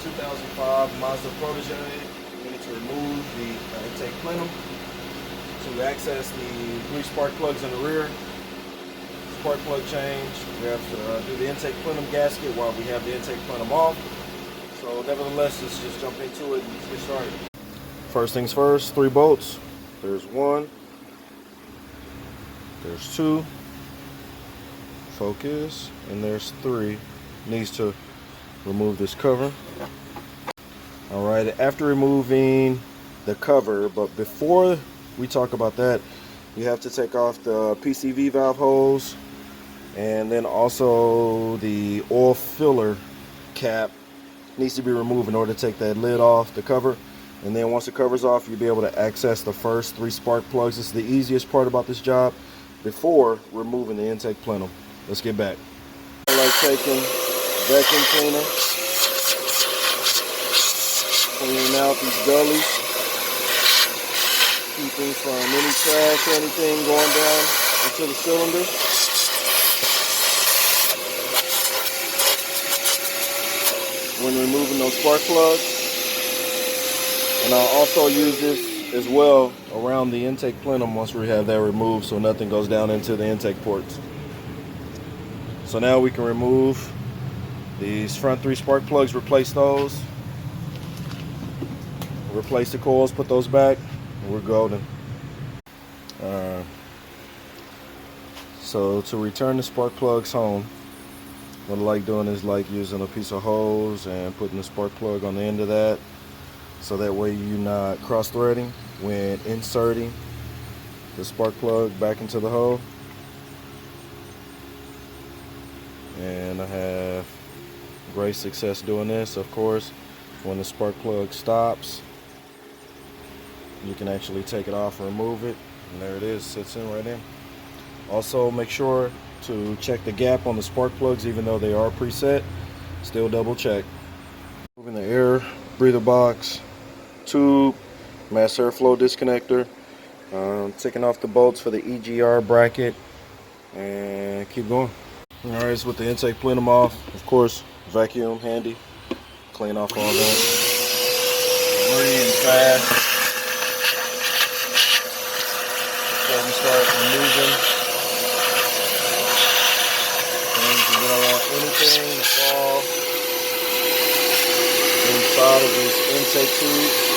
2005 Mazda Protege. We need to remove the intake plenum to access the 3 spark plugs in the rear. Spark plug change. We have to do the intake plenum gasket while we have the intake plenum off. So nevertheless, let's just jump into it and let's get started. First things first, 3 bolts. There's 1. There's 2. Focus. And there's 3. Needs to remove this cover. Alright, after removing the cover, but before we talk about that, you have to take off the PCV valve hose, and then also the oil filler cap needs to be removed in order to take that lid off the cover. And then once the cover's off, you'll be able to access the first 3 spark plugs. This is the easiest part about this job before removing the intake plenum. Let's get back. I like taking vacuum cleaner, cleaning out these gullies, keeping from any trash or anything going down into the cylinder. When removing those spark plugs. And I'll also use this as well around the intake plenum once we have that removed, so nothing goes down into the intake ports. So now we can remove these front 3 spark plugs, replace those, replace the coils, put those back, and we're golden. So to return the spark plugs home, what I like doing is like using a piece of hose and putting the spark plug on the end of that, so that way you're not cross-threading when inserting the spark plug back into the hole. And I have great success doing this. Of course, when the spark plug stops, you can actually take it off and remove it, and there it is, sits in right in. Also, make sure to check the gap on the spark plugs, even though they are preset. Still double check. Moving the air breather box, tube, mass airflow disconnector, taking off the bolts for the EGR bracket, and keep going. Alright, so with the intake plenum off, of course, vacuum handy, clean off all that debris and trash. So we start removing things. We don't want anything to fall inside of this intake tube.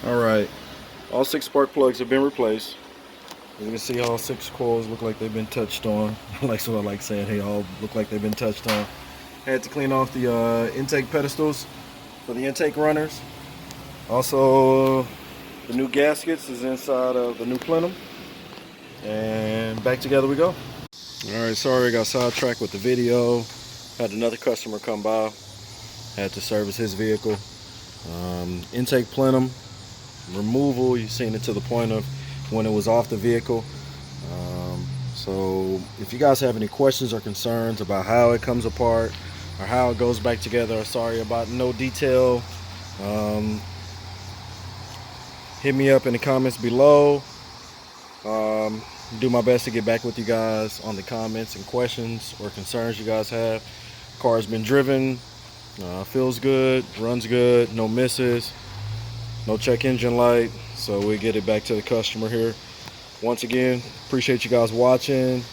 Alright, all 6 spark plugs have been replaced. As you can see, all 6 coils look like they've been touched on. Like what I like saying, hey, all look like they've been touched on. Had to clean off the intake pedestals for the intake runners. Also, the new gaskets is inside of the new plenum. And back together we go. Alright, sorry I got sidetracked with the video. Had another customer come by. Had to service his vehicle. Intake plenum removal, you've seen it to the point of when it was off the vehicle. So if you guys have any questions or concerns about how it comes apart or how it goes back together, or sorry about no detail, hit me up in the comments below. Do my best to get back with you guys on the comments and questions or concerns you guys have. Car's been driven, feels good, runs good, no misses, no check engine light, so we get it back to the customer here. Once again, appreciate you guys watching.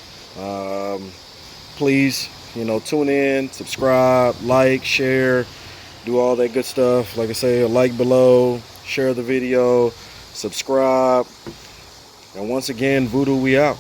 Please, tune in, subscribe, like, share, do all that good stuff. Like I say, like below, share the video, subscribe, and once again, Voodoo, we out.